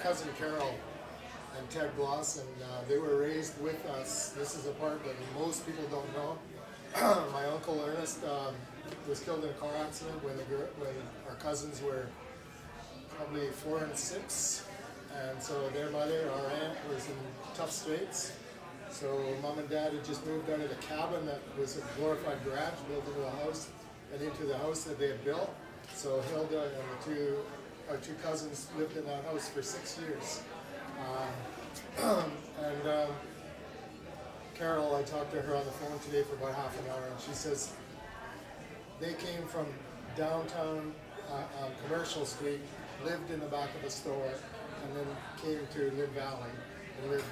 cousin Carol and Ted Bloss, and they were raised with us. This is a part that most people don't know. My uncle Ernest was killed in a car accident when our cousins were probably 4 and 6, and so their mother, our aunt, was in tough straits. So mom and dad had just moved out of the cabin that was a glorified garage built into a house and into the house that they had built. So Hilda and our two cousins lived in that house for 6 years. Carol, I talked to her on the phone today for about half an hour, and she says they came from downtown on Commercial Street, lived in the back of a store, and then came to Lynn Valley and lived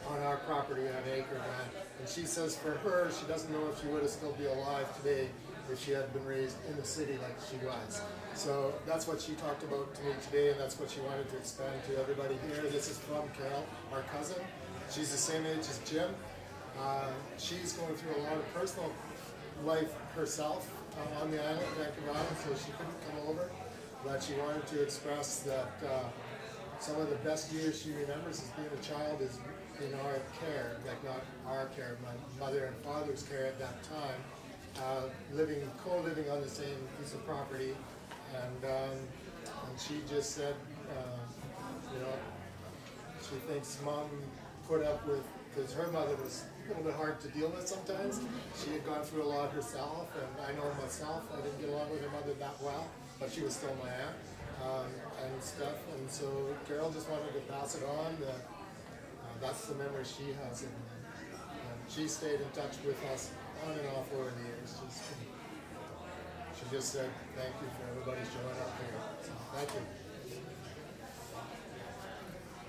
on our property on an acre of land. And she says for her, she doesn't know if she would have still be alive today if she had been raised in the city like she was. So that's what she talked about to me today, and that's what she wanted to expand to everybody here. This is from Carol, our cousin. She's the same age as Jim. She's going through a lot of personal life herself on the island, Vancouver Island, so she couldn't come over. But she wanted to express that some of the best years she remembers as being a child is in our care, like not our care, my mother and father's care at that time, co-living on the same piece of property, and she just said, you know, she thinks mom put up with, because her mother was a little bit hard to deal with sometimes. She had gone through a lot herself, and I know myself, I didn't get along with her mother that well, but she was still my aunt and stuff, and so Carol just wanted to pass it on. That's the memory she has, and she stayed in touch with us on and off over the years. She just said thank you for everybody showing up here. So, thank you.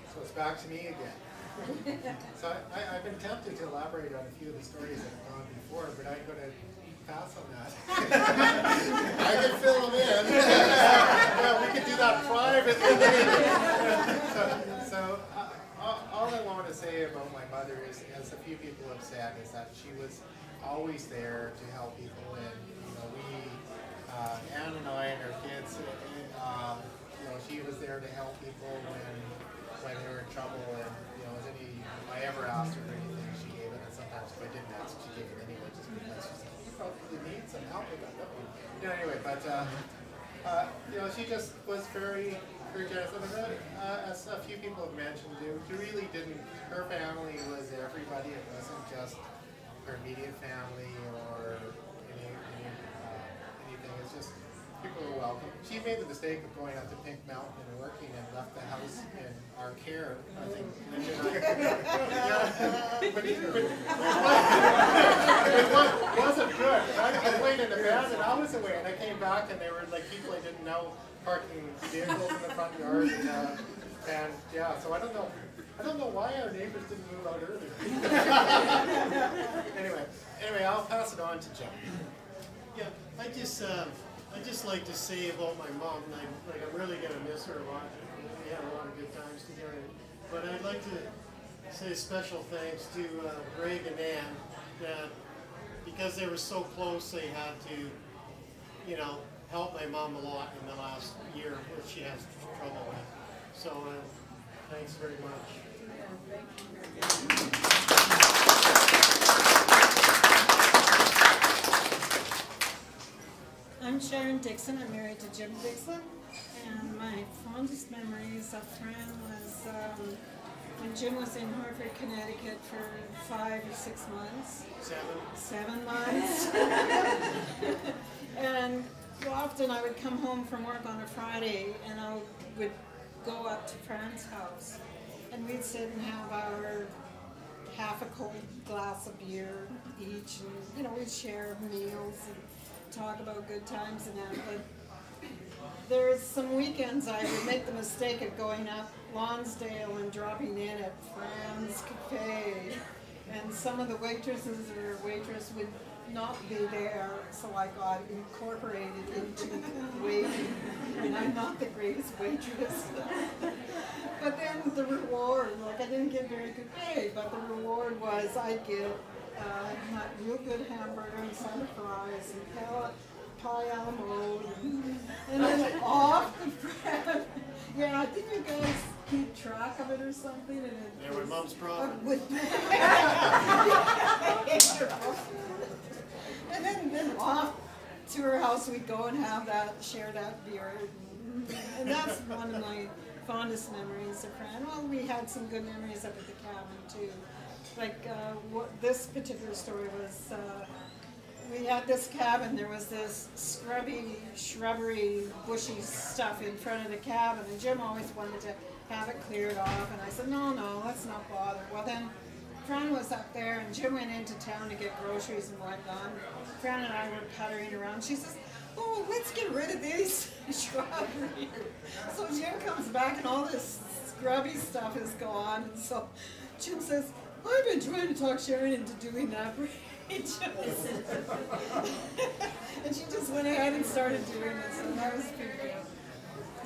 So it's back to me again. So I've been tempted to elaborate on a few of the stories that have gone before, but I'm going to pass on that. I can fill them in. Yeah, we could do that privately. So all I want to say about my mother is, as a few people have said, is that she was always there to help people, and you know, Ann and I and our kids, you know, she was there to help people when they were in trouble, and you know, if I ever asked her anything, she gave it, and sometimes if I didn't ask, she gave it anyway, just because she said, you probably need some help with that, don't you? You know, anyway, but you know, she just was very generous. As a few people have mentioned, she really didn't. Her family was everybody. It wasn't just her immediate family or anything. It's just people were welcome. She made the mistake of going out to Pink Mountain and working, and left the house in our care. I think Linda and it wasn't good. I played in the band, and I was away, and I came back, and they were like people I didn't know parking vehicles in the front yard, and yeah. So I don't know why our neighbors didn't move out earlier. Anyway, I'll pass it on to Jim. Yeah, I just like to say about my mom, I'm really gonna miss her a lot. We had a lot of good times together. But I'd like to say special thanks to Greg and Ann, that because they were so close, they had to, you know, help my mom a lot in the last year, which she has trouble with. So thanks very much. I'm Fran Dixon. I'm married to Jim Dixon, and my fondest memories of Fran was when Jim was in Hartford, Connecticut for 5 or 6 months. 7 months. And often I would come home from work on a Friday, and I would go up to Fran's house, and we'd sit and have our half a cold glass of beer each, and you know, we'd share meals and talk about good times and that. But there's some weekends I would make the mistake of going up Lonsdale and dropping in at Fran's Cafe, and some of the waitresses or waitress would not be there, so I got incorporated into waiting, and I'm not the greatest waitress. But then the reward, like I didn't get very good pay, but the reward was I'd get real good hamburger and some fries and pie a la mode, and then off the bread. Yeah, didn't you guys keep back of it or something, and it There were Mom's problem. And then off to her house we'd go and have that, share that beer, and that's one of my fondest memories of Fran. Well, we had some good memories up at the cabin too. Like this particular story was, we had this cabin, there was this scrubby, shrubbery, bushy stuff in front of the cabin, and Jim always wanted to have it cleared off, and I said, no, let's not bother. Well then, Fran was up there, and Jim went into town to get groceries and whatnot. Fran and I were puttering around. She says, oh, let's get rid of these shrubbery. So Jim comes back, and all this scrubby stuff is gone, and so Jim says, I've been trying to talk Sharon into doing that for ages. And she just went ahead and started doing this, and that was pretty good.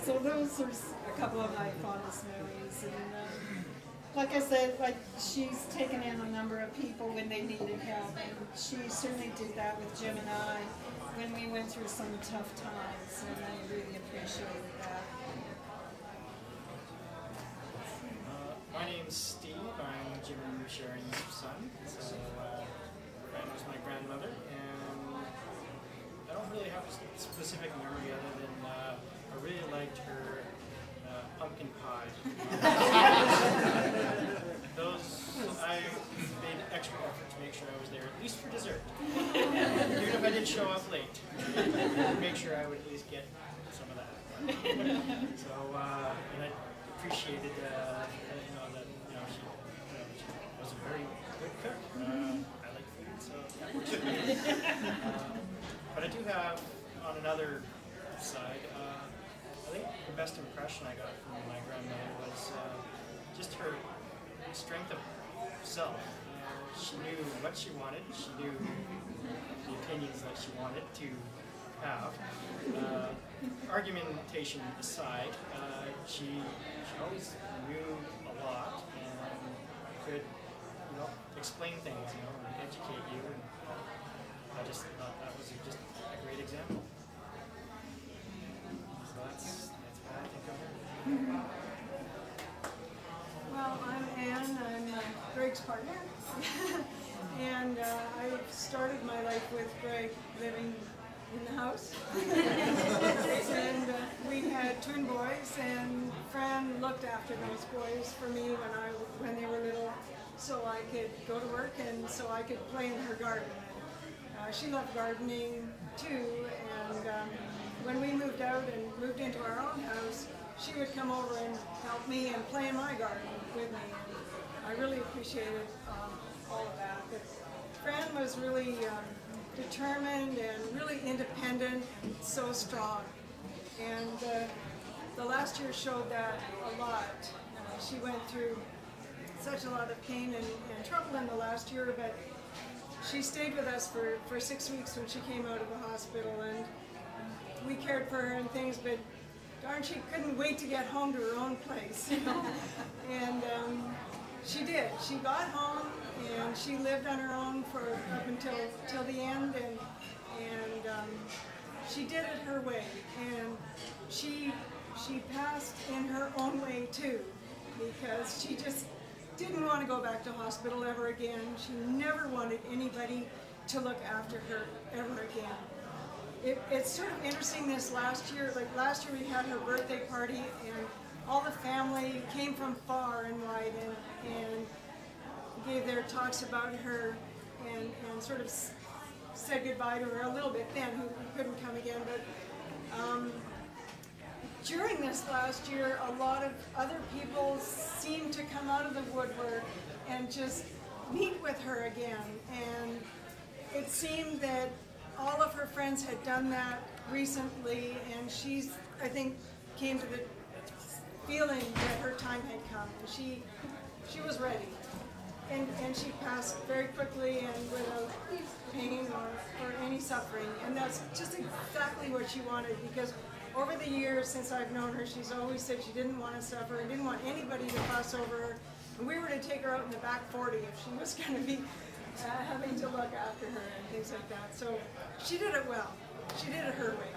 So those are a couple of my fondest memories. And like I said, like she's taken in a number of people when they needed help, and she certainly did that with Jim and I when we went through some tough times, and I really appreciated that. My name's Steve. I'm Jim and Sharon's son. So Fran was my grandmother, and I don't really have a specific memory other than I really liked her pumpkin pie. I made extra effort to make sure I was there, at least for dessert. Even if I did show up late, make sure I would at least get some of that. So, and I appreciated, she was a very good cook. I like food, so that works. But I do have, on another side, I think the best impression I got from my grandmother was just her strength of self. She knew what she wanted. She knew the opinions that she wanted to have. Argumentation aside, she always knew a lot and could, explain things, and educate you. And I just thought that was just a great example. So that's what I think of her. Well, I'm Ann. I'm Greg's partner. And I started my life with Greg living in the house. And we had twin boys, and Fran looked after those boys for me when they were little, so I could go to work and so I could play in her garden. She loved gardening too, and when we moved out and moved into our own house, she would come over and help me and play in my garden with me. And I really appreciated all of that. But Fran was really determined and really independent and so strong. And the last year showed that a lot. She went through such a lot of pain and trouble in the last year, but she stayed with us for 6 weeks when she came out of the hospital, and we cared for her and things, but darn, she couldn't wait to get home to her own place, And she did. She got home and she lived on her own up until the end, and she did it her way, and she passed in her own way too, because she just didn't want to go back to hospital ever again. She never wanted anybody to look after her ever again. It's sort of interesting this last year. Like last year we had her birthday party, and all the family came from far and wide and gave their talks about her and sort of said goodbye to her a little bit then, who couldn't come again. But during this last year, a lot of other people seemed to come out of the woodwork and just meet with her again. And it seemed that all of her friends had done that recently, and she's, I think, came to the feeling that her time had come. She was ready. And she passed very quickly and without pain or any suffering. And that's just exactly what she wanted, because over the years since I've known her, she's always said she didn't want to suffer and didn't want anybody to fuss over her. And we were to take her out in the back 40 if she was going to be having to look after her and things like that. So she did it well. She did it her way.